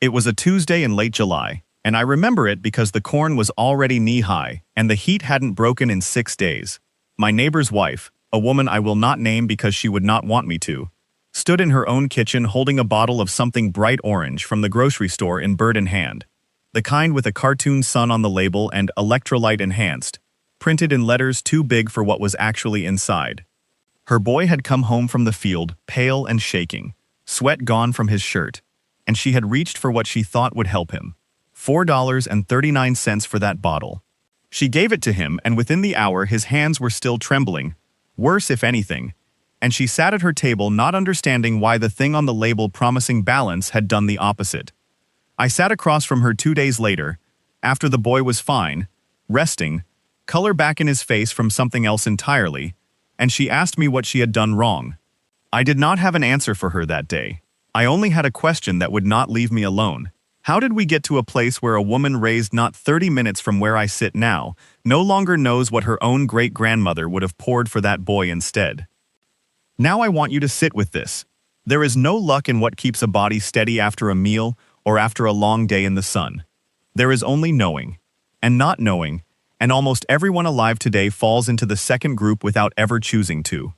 It was a Tuesday in late July, and I remember it because the corn was already knee-high and the heat hadn't broken in 6 days. My neighbor's wife, a woman I will not name because she would not want me to, stood in her own kitchen holding a bottle of something bright orange from the grocery store in bird in hand, the kind with a cartoon sun on the label and electrolyte enhanced, printed in letters too big for what was actually inside. Her boy had come home from the field, pale and shaking, sweat gone from his shirt, and she had reached for what she thought would help him. $4.39 for that bottle. She gave it to him, and within the hour his hands were still trembling, worse if anything, and she sat at her table not understanding why the thing on the label promising balance had done the opposite. I sat across from her 2 days later, after the boy was fine, resting, color back in his face from something else entirely, and she asked me what she had done wrong. I did not have an answer for her that day. I only had a question that would not leave me alone. How did we get to a place where a woman raised not 30 minutes from where I sit now no longer knows what her own great-grandmother would have poured for that boy instead? Now I want you to sit with this. There is no luck in what keeps a body steady after a meal or after a long day in the sun. There is only knowing and not knowing, and almost everyone alive today falls into the second group without ever choosing to.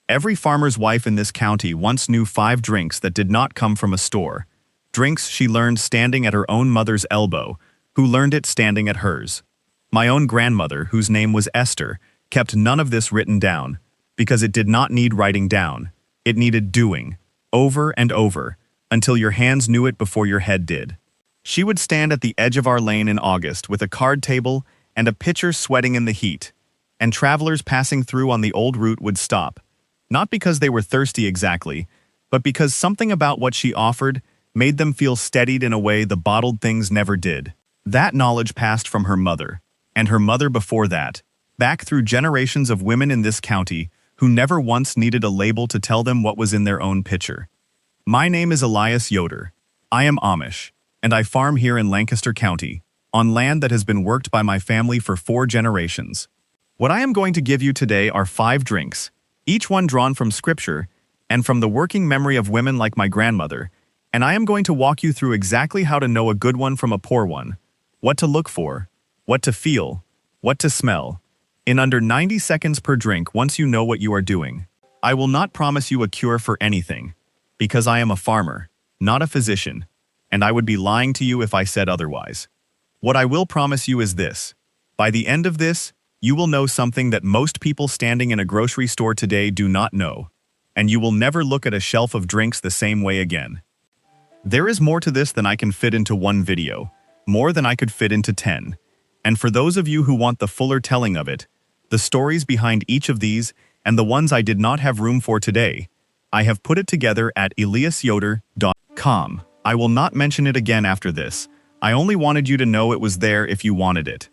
Every farmer's wife in this county once knew 5 drinks that did not come from a store. Drinks she learned standing at her own mother's elbow, who learned it standing at hers. My own grandmother, whose name was Esther, kept none of this written down, because it did not need writing down. It needed doing, over and over, until your hands knew it before your head did. She would stand at the edge of our lane in August with a card table and a pitcher sweating in the heat, and travelers passing through on the old route would stop, not because they were thirsty exactly, but because something about what she offered made them feel steadied in a way the bottled things never did. That knowledge passed from her mother, and her mother before that, back through generations of women in this county who never once needed a label to tell them what was in their own pitcher. My name is Elias Yoder. I am Amish, and I farm here in Lancaster County, on land that has been worked by my family for 4 generations. What I am going to give you today are 5 drinks, each one drawn from scripture and from the working memory of women like my grandmother, and I am going to walk you through exactly how to know a good one from a poor one, what to look for, what to feel, what to smell, in under 90 seconds per drink once you know what you are doing. I will not promise you a cure for anything, because I am a farmer, not a physician, and I would be lying to you if I said otherwise. What I will promise you is this: by the end of this, you will know something that most people standing in a grocery store today do not know, and you will never look at a shelf of drinks the same way again. There is more to this than I can fit into one video, more than I could fit into 10. And for those of you who want the fuller telling of it, the stories behind each of these, and the ones I did not have room for today, I have put it together at eliasyoder.com. I will not mention it again after this. I only wanted you to know it was there if you wanted it.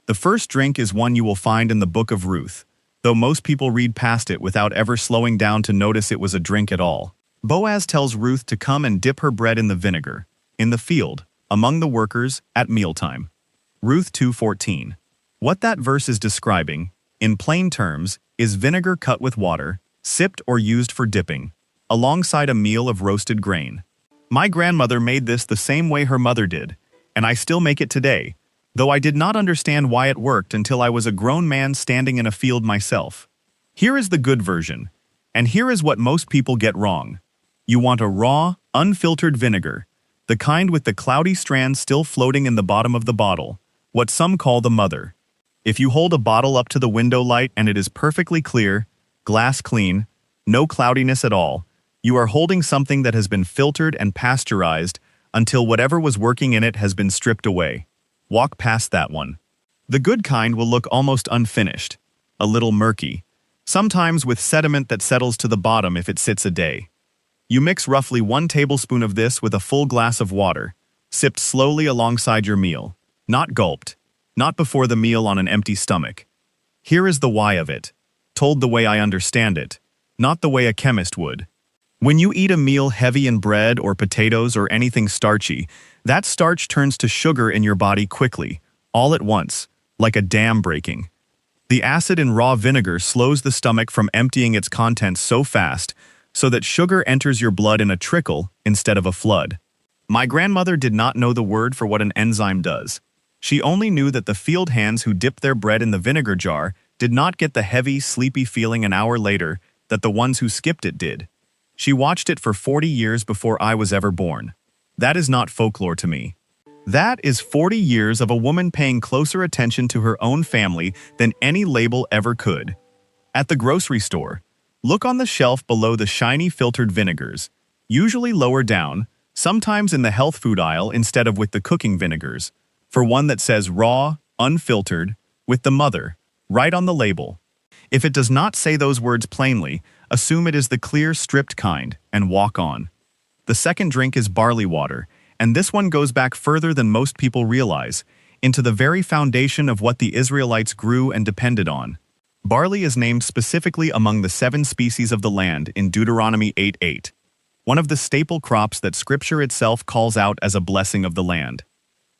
The first drink is one you will find in the Book of Ruth, though most people read past it without ever slowing down to notice it was a drink at all. Boaz tells Ruth to come and dip her bread in the vinegar, in the field, among the workers, at mealtime. Ruth 2:14. What that verse is describing, in plain terms, is vinegar cut with water, sipped or used for dipping, alongside a meal of roasted grain. My grandmother made this the same way her mother did, and I still make it today, though I did not understand why it worked until I was a grown man standing in a field myself. Here is the good version, and here is what most people get wrong. You want a raw, unfiltered vinegar, the kind with the cloudy strands still floating in the bottom of the bottle, what some call the mother. If you hold a bottle up to the window light and it is perfectly clear, glass clean, no cloudiness at all, you are holding something that has been filtered and pasteurized until whatever was working in it has been stripped away. Walk past that one. The good kind will look almost unfinished, a little murky, sometimes with sediment that settles to the bottom if it sits a day. You mix roughly 1 tablespoon of this with a full glass of water, sipped slowly alongside your meal, not gulped, not before the meal on an empty stomach. Here is the why of it, told the way I understand it, not the way a chemist would. When you eat a meal heavy in bread or potatoes or anything starchy, that starch turns to sugar in your body quickly, all at once, like a dam breaking. The acid in raw vinegar slows the stomach from emptying its contents so fast so that sugar enters your blood in a trickle instead of a flood. My grandmother did not know the word for what an enzyme does. She only knew that the field hands who dipped their bread in the vinegar jar did not get the heavy, sleepy feeling an hour later that the ones who skipped it did. She watched it for 40 years before I was ever born. That is not folklore to me. That is 40 years of a woman paying closer attention to her own family than any label ever could. At the grocery store, look on the shelf below the shiny filtered vinegars, usually lower down, sometimes in the health food aisle instead of with the cooking vinegars, for one that says raw, unfiltered, with the mother, right on the label. If it does not say those words plainly, assume it is the clear, stripped kind, and walk on. The second drink is barley water, and this one goes back further than most people realize, into the very foundation of what the Israelites grew and depended on. Barley is named specifically among the 7 species of the land in Deuteronomy 8:8, one of the staple crops that Scripture itself calls out as a blessing of the land.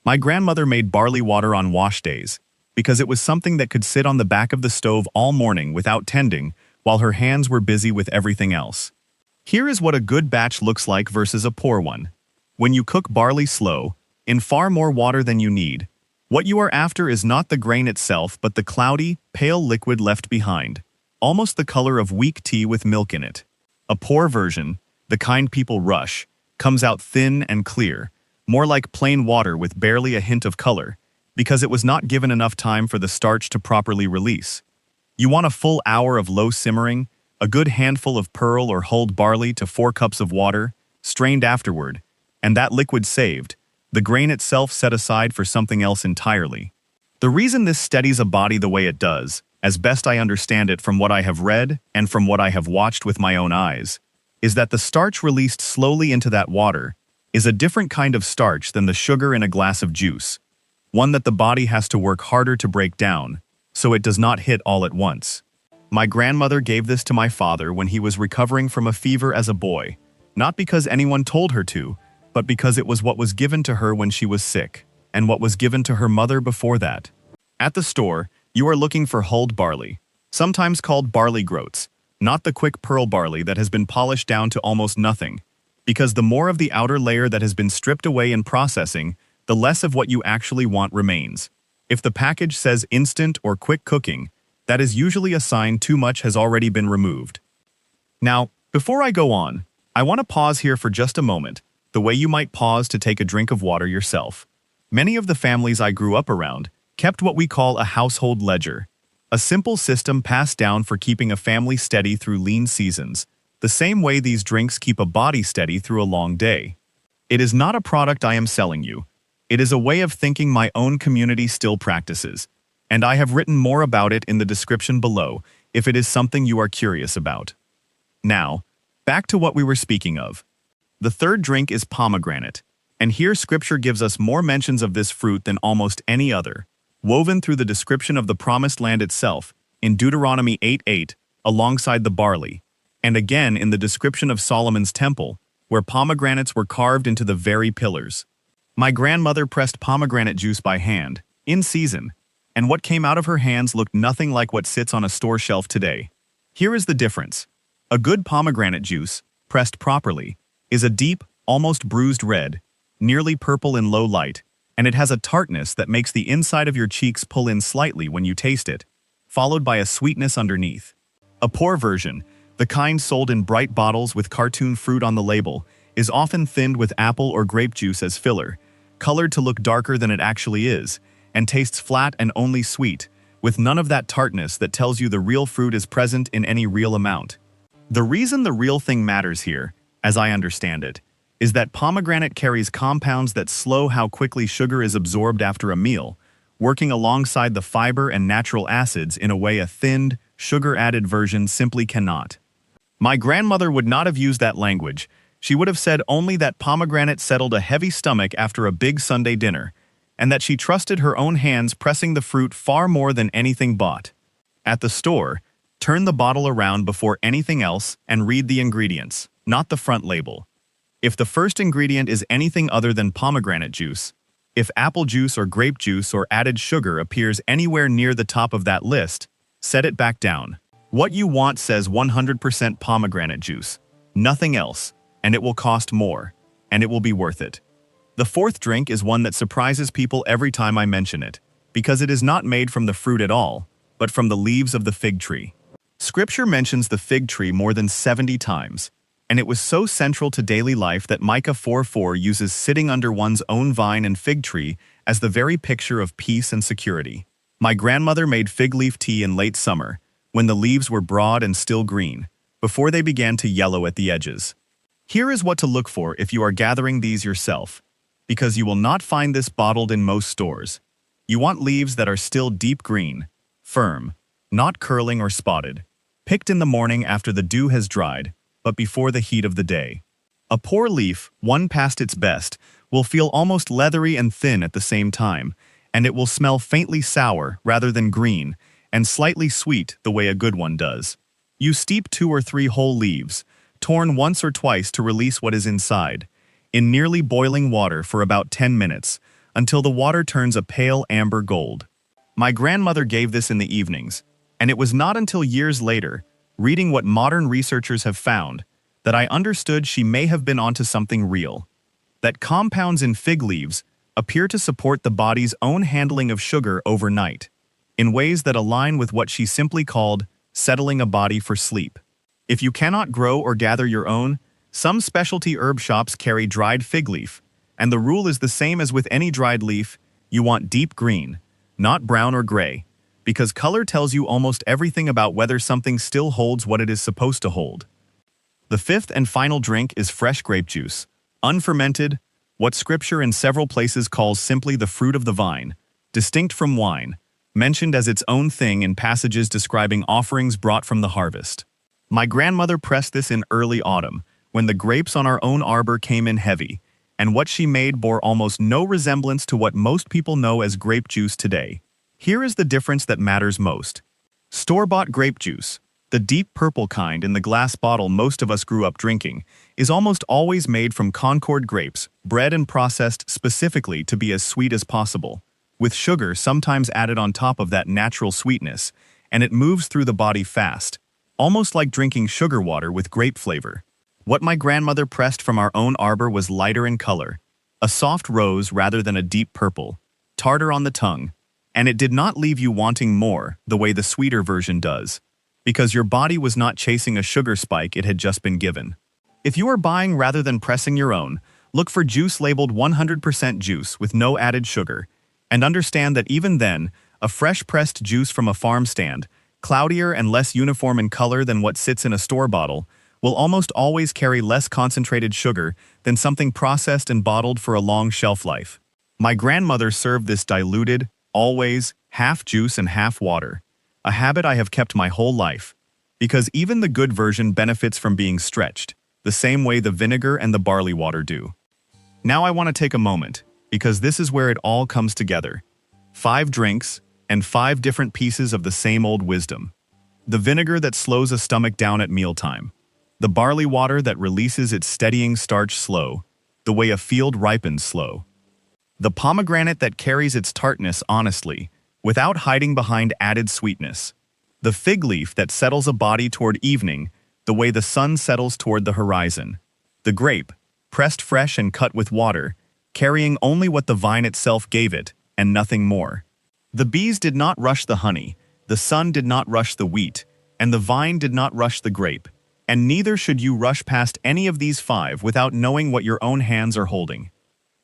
My grandmother made barley water on wash days, because it was something that could sit on the back of the stove all morning without tending, while her hands were busy with everything else. Here is what a good batch looks like versus a poor one. When you cook barley slow, in far more water than you need, what you are after is not the grain itself but the cloudy, pale liquid left behind, almost the color of weak tea with milk in it. A poor version, the kind people rush, comes out thin and clear, more like plain water with barely a hint of color, because it was not given enough time for the starch to properly release. You want a full hour of low simmering, a good handful of pearl or hulled barley to 4 cups of water, strained afterward, and that liquid saved, the grain itself set aside for something else entirely. The reason this steadies a body the way it does, as best I understand it from what I have read and from what I have watched with my own eyes, is that the starch released slowly into that water is a different kind of starch than the sugar in a glass of juice, one that the body has to work harder to break down, so it does not hit all at once. My grandmother gave this to my father when he was recovering from a fever as a boy, not because anyone told her to, but because it was what was given to her when she was sick, and what was given to her mother before that. At the store, you are looking for hulled barley, sometimes called barley groats, not the quick pearl barley that has been polished down to almost nothing, because the more of the outer layer that has been stripped away in processing, the less of what you actually want remains. If the package says instant or quick cooking, that is usually a sign too much has already been removed. Now, before I go on, I want to pause here for just a moment, the way you might pause to take a drink of water yourself. Many of the families I grew up around kept what we call a household ledger, a simple system passed down for keeping a family steady through lean seasons, the same way these drinks keep a body steady through a long day. It is not a product I am selling you. It is a way of thinking my own community still practices, and I have written more about it in the description below if it is something you are curious about. Now, back to what we were speaking of. The third drink is pomegranate, and here Scripture gives us more mentions of this fruit than almost any other, woven through the description of the Promised Land itself, in Deuteronomy 8:8, alongside the barley, and again in the description of Solomon's temple, where pomegranates were carved into the very pillars. My grandmother pressed pomegranate juice by hand, in season, and what came out of her hands looked nothing like what sits on a store shelf today. Here is the difference. A good pomegranate juice, pressed properly, is a deep, almost bruised red, nearly purple in low light, and it has a tartness that makes the inside of your cheeks pull in slightly when you taste it, followed by a sweetness underneath. A poor version, the kind sold in bright bottles with cartoon fruit on the label, is often thinned with apple or grape juice as filler, colored to look darker than it actually is, and tastes flat and only sweet, with none of that tartness that tells you the real fruit is present in any real amount. The reason the real thing matters here, as I understand it, is that pomegranate carries compounds that slow how quickly sugar is absorbed after a meal, working alongside the fiber and natural acids in a way a thinned, sugar-added version simply cannot. My grandmother would not have used that language. She would have said only that pomegranate settled a heavy stomach after a big Sunday dinner, and that she trusted her own hands pressing the fruit far more than anything bought. At the store, turn the bottle around before anything else and read the ingredients, not the front label. If the first ingredient is anything other than pomegranate juice, if apple juice or grape juice or added sugar appears anywhere near the top of that list, set it back down. What you want says 100% pomegranate juice, nothing else, and it will cost more, and it will be worth it. The fourth drink is one that surprises people every time I mention it, because it is not made from the fruit at all, but from the leaves of the fig tree. Scripture mentions the fig tree more than 70 times, and it was so central to daily life that Micah 4:4 uses sitting under one's own vine and fig tree as the very picture of peace and security. My grandmother made fig leaf tea in late summer, when the leaves were broad and still green, before they began to yellow at the edges. Here is what to look for if you are gathering these yourself, because you will not find this bottled in most stores. You want leaves that are still deep green, firm, not curling or spotted, picked in the morning after the dew has dried, but before the heat of the day. A poor leaf, one past its best, will feel almost leathery and thin at the same time, and it will smell faintly sour rather than green, and slightly sweet the way a good one does. You steep 2 or 3 whole leaves, torn once or twice to release what is inside, in nearly boiling water for about 10 minutes, until the water turns a pale amber gold. My grandmother gave this in the evenings, and it was not until years later, reading what modern researchers have found, that I understood she may have been onto something real. That compounds in fig leaves appear to support the body's own handling of sugar overnight, in ways that align with what she simply called settling a body for sleep. If you cannot grow or gather your own, some specialty herb shops carry dried fig leaf, and the rule is the same as with any dried leaf: you want deep green, not brown or gray, because color tells you almost everything about whether something still holds what it is supposed to hold. The fifth and final drink is fresh grape juice, unfermented, what Scripture in several places calls simply the fruit of the vine, distinct from wine, mentioned as its own thing in passages describing offerings brought from the harvest. My grandmother pressed this in early autumn, when the grapes on our own arbor came in heavy, and what she made bore almost no resemblance to what most people know as grape juice today. Here is the difference that matters most. Store-bought grape juice, the deep purple kind in the glass bottle most of us grew up drinking, is almost always made from Concord grapes, bred and processed specifically to be as sweet as possible, with sugar sometimes added on top of that natural sweetness, and it moves through the body fast, almost like drinking sugar water with grape flavor. What my grandmother pressed from our own arbor was lighter in color, a soft rose rather than a deep purple, tartar on the tongue, and it did not leave you wanting more the way the sweeter version does, because your body was not chasing a sugar spike it had just been given. If you are buying rather than pressing your own, look for juice labeled 100% juice with no added sugar, and understand that even then, a fresh pressed juice from a farm stand, cloudier and less uniform in color than what sits in a store bottle, will almost always carry less concentrated sugar than something processed and bottled for a long shelf life. My grandmother served this diluted, always, half juice and half water, a habit I have kept my whole life, because even the good version benefits from being stretched, the same way the vinegar and the barley water do. Now I want to take a moment, because this is where it all comes together. 5 drinks, and 5 different pieces of the same old wisdom. The vinegar that slows a stomach down at mealtime. The barley water that releases its steadying starch slow, the way a field ripens slow. The pomegranate that carries its tartness honestly, without hiding behind added sweetness. The fig leaf that settles a body toward evening, the way the sun settles toward the horizon. The grape, pressed fresh and cut with water, carrying only what the vine itself gave it, and nothing more. The bees did not rush the honey, the sun did not rush the wheat, and the vine did not rush the grape, and neither should you rush past any of these 5 without knowing what your own hands are holding.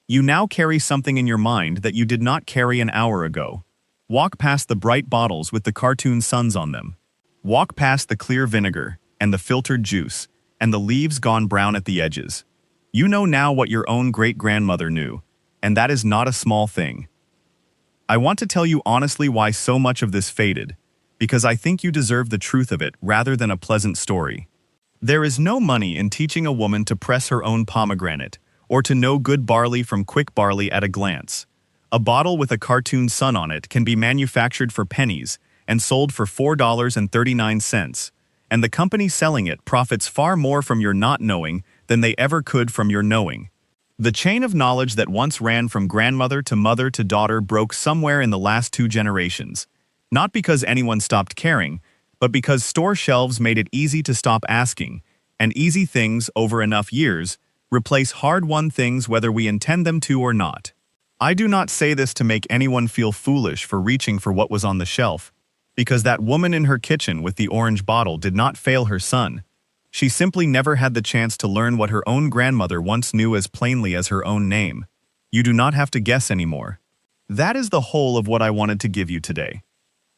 You now carry something in your mind that you did not carry an hour ago. Walk past the bright bottles with the cartoon suns on them. Walk past the clear vinegar, and the filtered juice, and the leaves gone brown at the edges. You know now what your own great-grandmother knew, and that is not a small thing. I want to tell you honestly why so much of this faded, because I think you deserve the truth of it rather than a pleasant story. There is no money in teaching a woman to press her own pomegranate, or to know good barley from quick barley at a glance. A bottle with a cartoon sun on it can be manufactured for pennies and sold for $4.39, and the company selling it profits far more from your not knowing than they ever could from your knowing. The chain of knowledge that once ran from grandmother to mother to daughter broke somewhere in the last 2 generations, not because anyone stopped caring, but because store shelves made it easy to stop asking, and easy things over enough years Replace hard-won things whether we intend them to or not. I do not say this to make anyone feel foolish for reaching for what was on the shelf, because that woman in her kitchen with the orange bottle did not fail her son. She simply never had the chance to learn what her own grandmother once knew as plainly as her own name. You do not have to guess anymore. That is the whole of what I wanted to give you today.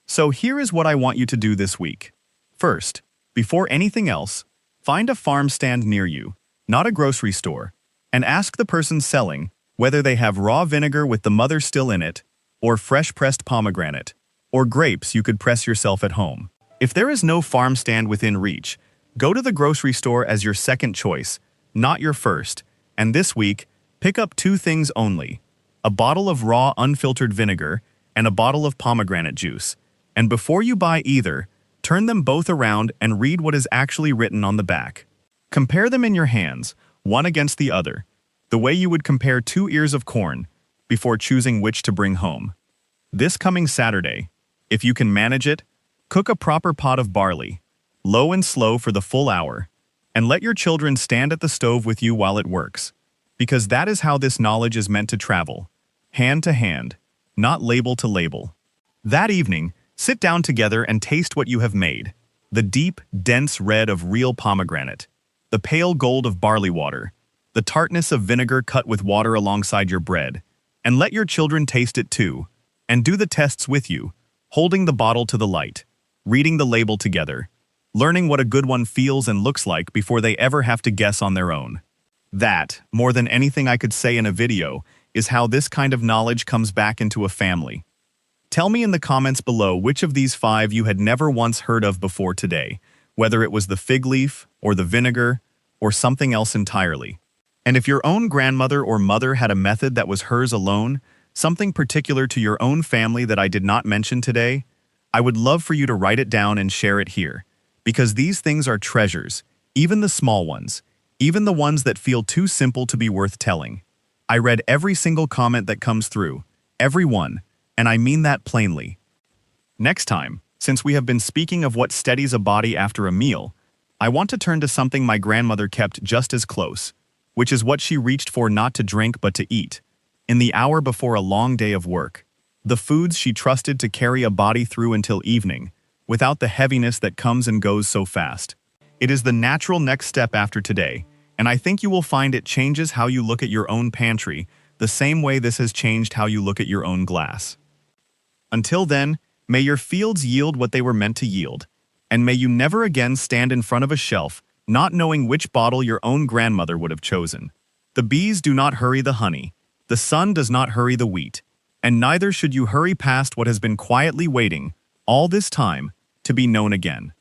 So here is what I want you to do this week. First, before anything else, find a farm stand near you, not a grocery store, and ask the person selling whether they have raw vinegar with the mother still in it, or fresh pressed pomegranate, or grapes you could press yourself at home. If there is no farm stand within reach, go to the grocery store as your second choice, not your first, and this week, pick up 2 things only: a bottle of raw unfiltered vinegar and a bottle of pomegranate juice. And before you buy either, turn them both around and read what is actually written on the back. Compare them in your hands, one against the other, the way you would compare 2 ears of corn, before choosing which to bring home. This coming Saturday, if you can manage it, cook a proper pot of barley, low and slow for the full hour, and let your children stand at the stove with you while it works, because that is how this knowledge is meant to travel, hand to hand, not label to label. That evening, sit down together and taste what you have made: the deep, dense red of real pomegranate, the pale gold of barley water, the tartness of vinegar cut with water alongside your bread, and let your children taste it too, and do the tests with you, holding the bottle to the light, reading the label together, learning what a good one feels and looks like before they ever have to guess on their own. That, more than anything I could say in a video, is how this kind of knowledge comes back into a family. Tell me in the comments below which of these 5 you had never once heard of before today, whether it was the fig leaf, or the vinegar, or something else entirely. And if your own grandmother or mother had a method that was hers alone, something particular to your own family that I did not mention today, I would love for you to write it down and share it here, because these things are treasures, even the small ones, even the ones that feel too simple to be worth telling. I read every single comment that comes through, every one, and I mean that plainly. Next time, since we have been speaking of what steadies a body after a meal, I want to turn to something my grandmother kept just as close, which is what she reached for not to drink but to eat, in the hour before a long day of work. The foods she trusted to carry a body through until evening, without the heaviness that comes and goes so fast. It is the natural next step after today, and I think you will find it changes how you look at your own pantry, the same way this has changed how you look at your own glass. Until then, may your fields yield what they were meant to yield, and may you never again stand in front of a shelf not knowing which bottle your own grandmother would have chosen. The bees do not hurry the honey, the sun does not hurry the wheat, and neither should you hurry past what has been quietly waiting, all this time, to be known again.